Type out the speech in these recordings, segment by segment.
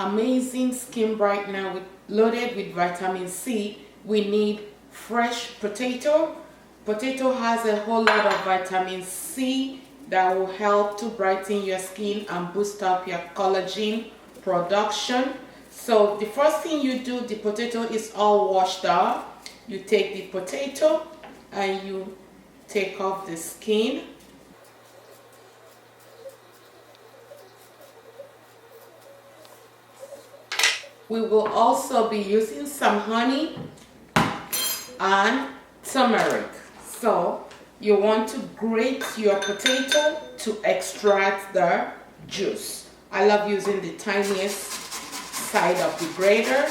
amazing skin brightener loaded with vitamin C, we need fresh potato. Potato has a whole lot of vitamin C that will help to brighten your skin and boost up your collagen production. So the first thing you do, the potato is all washed out. You take the potato and you take off the skin. We will also be using some honey and turmeric. So you want to grate your potato to extract the juice. I love using the tiniest side of the grater.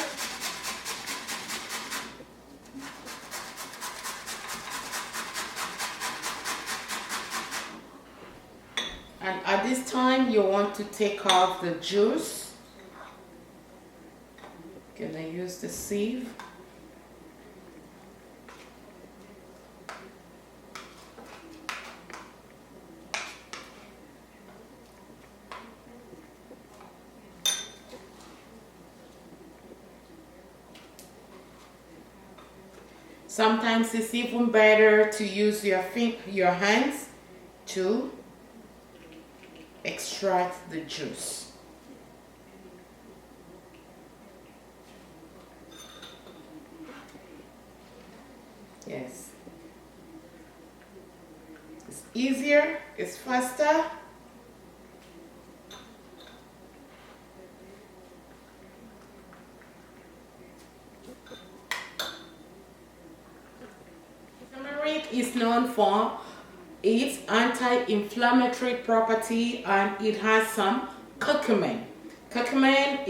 And at this time you want to take off the juice. Gonna use the sieve. Sometimes it's even better to use your hands to extract the juice. Yes. It's easier, it's faster. Turmeric is known for its anti-inflammatory property, and it has some curcumin. Curcumin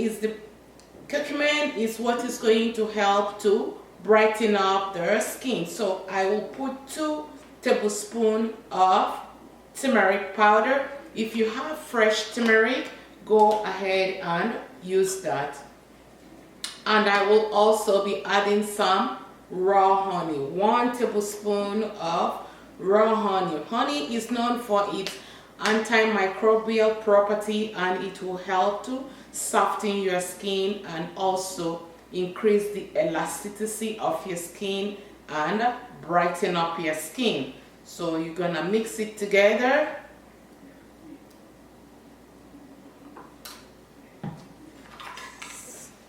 is what is going to help to brighten up their skin. So I will put 2 tablespoons of turmeric powder. If you have fresh turmeric, go ahead and use that. And I will also be adding some raw honey, 1 tablespoon of raw honey. Honey is known for its antimicrobial property, and it will help to soften your skin and also increase the elasticity of your skin and brighten up your skin. So you're gonna mix it together.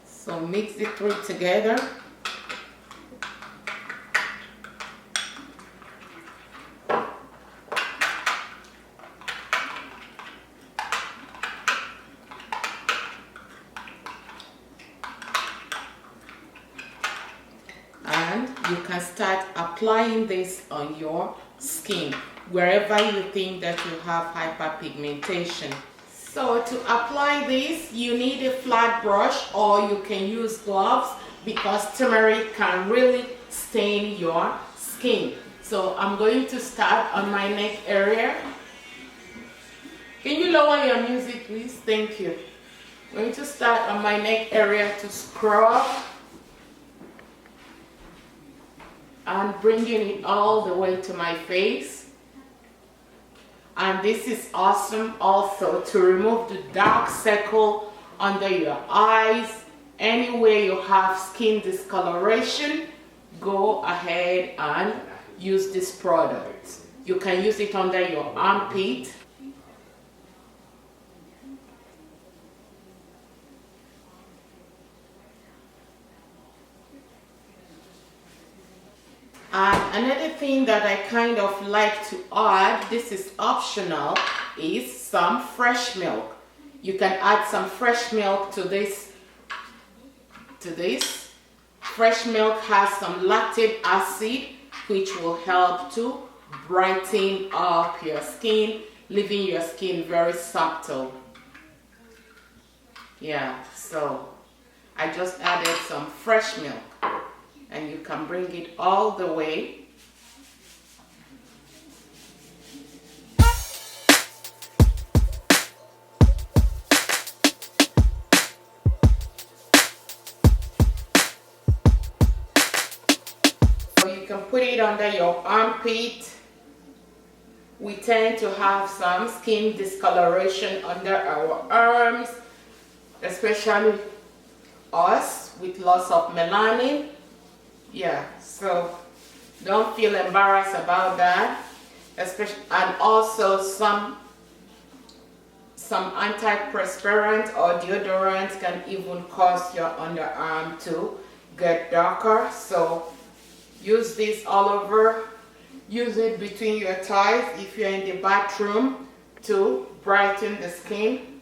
So mix the 3 together. And you can start applying this on your skin wherever you think that you have hyperpigmentation. So to apply this, you need a flat brush, or you can use gloves because turmeric can really stain your skin. So I'm going to start on my neck area. Can you lower your music, please? Thank you. I'm going to start on my neck area to scrub and bringing it all the way to my face. And this is awesome also to remove the dark circle under your eyes. Anywhere you have skin discoloration, go ahead and use this product. You can use it under your armpit. And another thing that I kind of like to add, this is optional, is some fresh milk. You can add some fresh milk to this. Fresh milk has some lactic acid, which will help to brighten up your skin, leaving your skin very subtle. Yeah, so I just added some fresh milk. And you can bring it all the way. So you can put it under your armpit. We tend to have some skin discoloration under our arms, especially us with lots of melanin. Yeah, so don't feel embarrassed about that. Especially, and also some antiperspirant or deodorants can even cause your underarm to get darker. So use this all over. Use it between your thighs if you're in the bathroom to brighten the skin.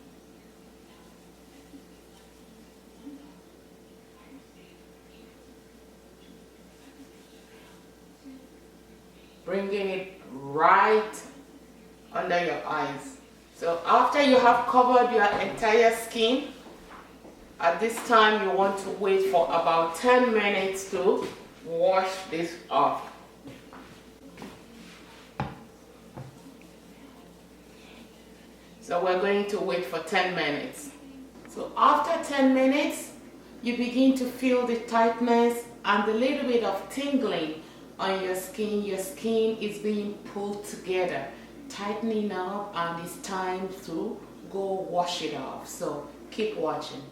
Bringing it right under your eyes. So after you have covered your entire skin, at this time you want to wait for about 10 minutes to wash this off. So we're going to wait for 10 minutes. So after 10 minutes, you begin to feel the tightness and a little bit of tingling on your skin. Your skin is being pulled together, tightening up, and it's time to go wash it off. So keep watching.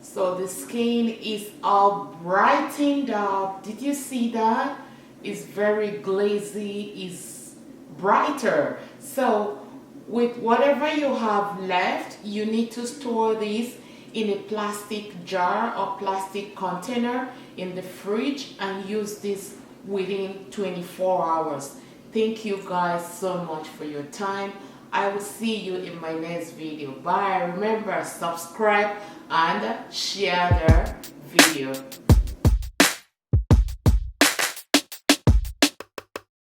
So the skin is all brightened up. Did you see that? It's very glazy, it's brighter. So with whatever you have left, you need to store this in a plastic jar or plastic container in the fridge and use this within 24 hours. Thank you guys so much for your time. I will see you in my next video. Bye. Remember, subscribe and share the video.